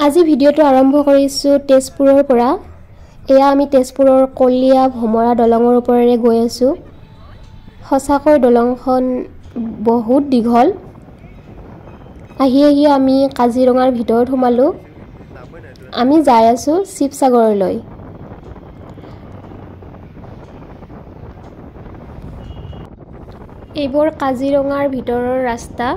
আজি ভিডিঅ'টো আৰম্ভ কৰিছোঁ তেজপুৰৰ পৰা। এয়া আমি তেজপুৰৰ কলীয়া ভমৰা দলঙৰ ওপৰেৰে গৈ আছোঁ। সঁচাকৈ দলংখন বহুত দীঘল। আহি আমি কাজিৰঙাৰ ভিতৰত সোমালোঁ। আমি যাই আছোঁ শিৱসাগৰলৈ। এইবোৰ কাজিৰঙাৰ ভিতৰৰ ৰাস্তা।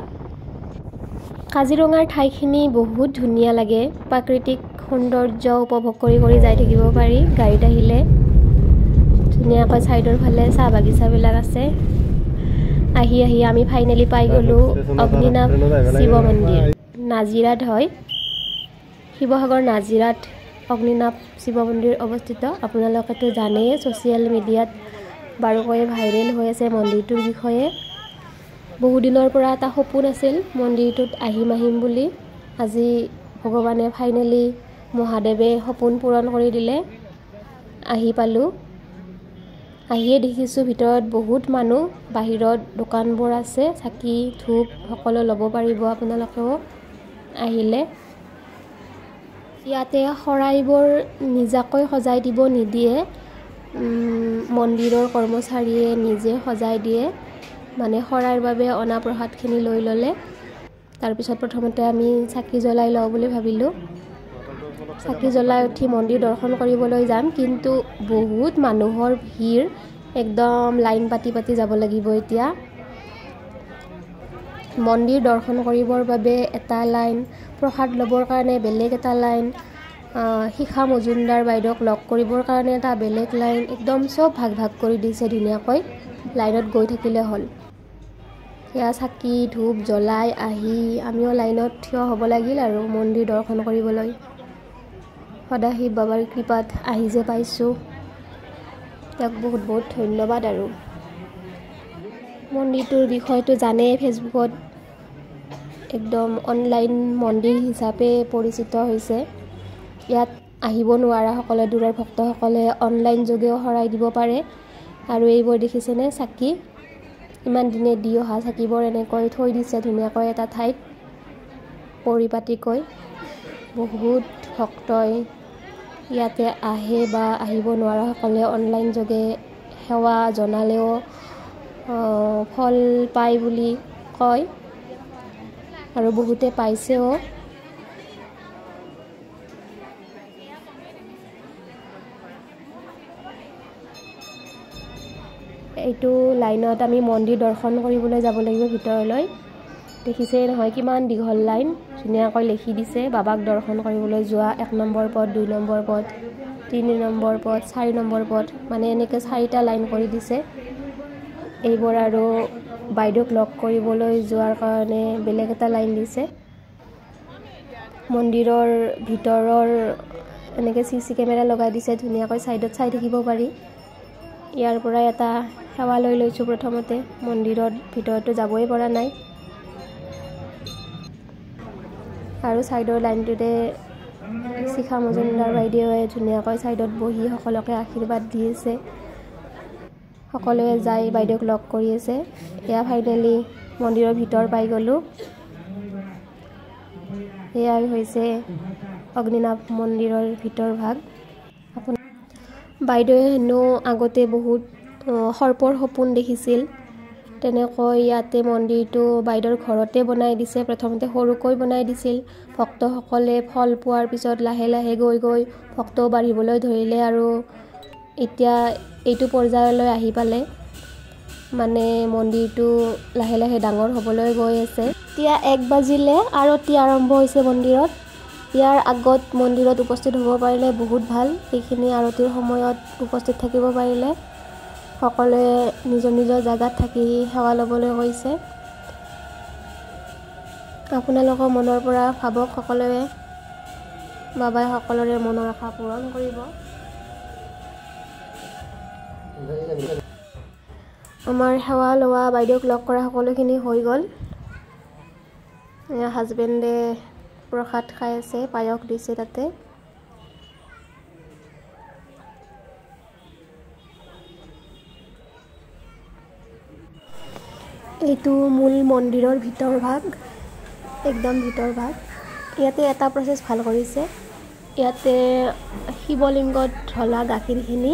কাজিৰঙাৰ ঠাইখিনি বহুত ধুনীয়া লাগে। প্ৰাকৃতিক সৌন্দৰ্য উপভোগ কৰি যাই থাকিব পাৰি গাড়ীত আহিলে। ধুনীয়াকৈ ছাইডৰ ফালে চাহ বাগিচাবিলাক আছে। আহি আমি ফাইনেলি পাই গ'লোঁ অগ্নিনাভ শিৱ মন্দিৰ। নাজিৰাত হয়, শিৱসাগৰ নাজিৰাত অগ্নিনাভ শিৱ মন্দিৰ অৱস্থিত। আপোনালোকেতো জানেই, ছ'চিয়েল মিডিয়াত বাৰুকৈ ভাইৰেল হৈ আছে মন্দিৰটোৰ বিষয়ে। বহুদিনৰ পৰা এটা সপোন আছিল মন্দিৰটোত আহিম বুলি। আজি ভগৱানে ফাইনেলি মহাদেৱে সপোন পূৰণ কৰি দিলে। আহি পালোঁ। আহিয়ে দেখিছোঁ ভিতৰত বহুত মানুহ। বাহিৰত দোকানবোৰ আছে, চাকি ধূপ সকলো ল'ব পাৰিব আপোনালোকেও আহিলে। ইয়াতে শৰাইবোৰ নিজাকৈ সজাই দিব নিদিয়ে, মন্দিৰৰ কৰ্মচাৰীয়ে নিজে সজাই দিয়ে। মানে শৰাইৰ বাবে অনা প্ৰসাদখিনি লৈ ল'লে। তাৰপিছত প্ৰথমতে আমি চাকি জ্বলাই লওঁ বুলি ভাবিলোঁ। চাকি জ্বলাই উঠি মন্দিৰ দৰ্শন কৰিবলৈ যাম, কিন্তু বহুত মানুহৰ ভিৰ। একদম লাইন পাতি যাব লাগিব এতিয়া। মন্দিৰ দৰ্শন কৰিবৰ বাবে এটা লাইন, প্ৰসাদ ল'বৰ কাৰণে বেলেগ এটা লাইন, শিখা মজুমদাৰ বাইদেউক লগ কৰিবৰ কাৰণে এটা বেলেগ লাইন। একদম চব ভাগ কৰি দিছে ধুনীয়াকৈ। লাইনত গৈ থাকিলে হ'ল। সেয়া চাকি ধূপ জ্বলাই আহি আমিও লাইনত থিয় হ'ব লাগিল আৰু মন্দিৰ দৰ্শন কৰিবলৈ। সদাশিৱ বাবাৰ কৃপাত আহি যে পাইছোঁ, তেওঁক বহুত ধন্যবাদ। আৰু মন্দিৰটোৰ বিষয়টো জানেই, ফেচবুকত একদম অনলাইন মন্দিৰ হিচাপে পৰিচিত হৈছে। ইয়াত আহিব নোৱাৰাসকলে, দূৰৰ ভক্তসকলে অনলাইন যোগেও শৰাই দিব পাৰে। আৰু এইবোৰ দেখিছেনে চাকি, ইমান দিনে দি অহা চাকিবোৰ এনেকৈ থৈ দিছে ধুনীয়াকৈ এটা ঠাইত পৰিপাটিকৈ। বহুত ভক্তই ইয়াতে আহে বা আহিব নোৱাৰাসকলে অনলাইন যোগে সেৱা জনালেও ফল পায় বুলি কয়, আৰু বহুতে পাইছেও। এইটো লাইনত আমি মন্দিৰ দৰ্শন কৰিবলৈ যাব লাগিব ভিতৰলৈ। দেখিছেই নহয় কিমান দীঘল লাইন। ধুনীয়াকৈ লিখি দিছে বাবাক দৰ্শন কৰিবলৈ যোৱা 1 নম্বৰ পথ, 2 নম্বৰ পথ, 3 নম্বৰ পথ, 4 নম্বৰ পথ, মানে এনেকৈ 4টা লাইন কৰি দিছে। এইবোৰ আৰু বাইদেউক লগ কৰিবলৈ যোৱাৰ কাৰণে বেলেগ এটা লাইন দিছে। মন্দিৰৰ ভিতৰৰ এনেকৈ CC কেমেৰা লগাই দিছে ধুনীয়াকৈ, ছাইডত চাই থাকিব পাৰি। ইয়াৰ পৰা এটা সেৱা লৈ লৈছোঁ প্ৰথমতে। মন্দিৰৰ ভিতৰতো যাবই পৰা নাই। আৰু ছাইডৰ লাইনটোতে শিখা মজুমদাৰ বাইদেৱে ধুনীয়াকৈ ছাইডত বহি সকলোকে আশীৰ্বাদ দি আছে। সকলোৱে যাই বাইদেউক লগ কৰি আছে। এয়া ফাইনেলি মন্দিৰৰ ভিতৰ পাই গ'লোঁ। এয়াই হৈছে অগ্নিনাভ মন্দিৰৰ ভিতৰ ভাগ। বাইদেৱে হেনো আগতে বহুত সৰ্পৰ সপোন দেখিছিল। তেনেকৈ ইয়াতে মন্দিৰটো বাইদেউৰ ঘৰতে বনাই দিছে। প্ৰথমতে সৰুকৈ বনাই দিছিল। ভক্তসকলে ফল পোৱাৰ পিছত লাহে গৈ ভক্ত বাঢ়িবলৈ ধৰিলে, আৰু এতিয়া এইটো পৰ্যায়লৈ আহি পালে। মানে মন্দিৰটো লাহে ডাঙৰ হ'বলৈ গৈ আছে। এতিয়া 1 বাজিলে আৰতি আৰম্ভ হৈছে মন্দিৰত। ইয়াৰ আগত মন্দিৰত উপস্থিত হ'ব পাৰিলে বহুত ভাল। এইখিনি আৰতিৰ সময়ত উপস্থিত থাকিব পাৰিলে। সকলোৱে নিজৰ জাগাত থাকি সেৱা ল'বলৈ কৈছে। আপোনালোকৰ মনৰ পৰা ভাবক, সকলোৱে বাবাই সকলোৰে মনৰ আশা পূৰণ কৰিব। আমাৰ সেৱা লোৱা, বাইদেউক লগ কৰা সকলোখিনি হৈ গ'ল। হাজবেণ্ডে প্ৰসাদ খাই আছে, পায়স দিছে তাতে। এইটো মূল মন্দিৰৰ ভিতৰ ভাগ, একদম ভিতৰ ভাগ। ইয়াতে এটা প্ৰচেছ ভাল কৰিছে ইয়াতে শিৱলিংগত ঢলা গাখীৰখিনি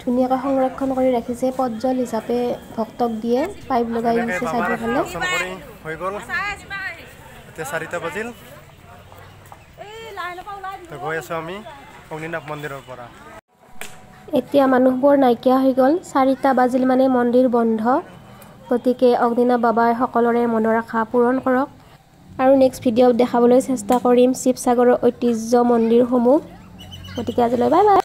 ধুনীয়াকৈ সংৰক্ষণ কৰি ৰাখিছে পজ্জল হিচাপে ভক্তক দিয়ে পাইপ লগাই দিছে চাইডৰ ফালে হৈ গ'ল এতিয়া 4টা বাজিল তো গৈ আছো আমি অগ্নিনাভ মন্দিৰৰ পৰা এতিয়া মানুহবোৰ নাইকিয়া হৈ গ'ল 4টা বাজিল মানে মন্দিৰ বন্ধ গতিকে অগ্নিনাভ বাবাই সকলোৰে মনৰ আশা পূৰণ কৰক আৰু নেক্সট ভিডিঅ'ত দেখাবলৈ চেষ্টা কৰিম শিৱসাগৰৰ ঐতিহ্য মন্দিৰসমূহ গতিকে আজিলৈ বাই বাই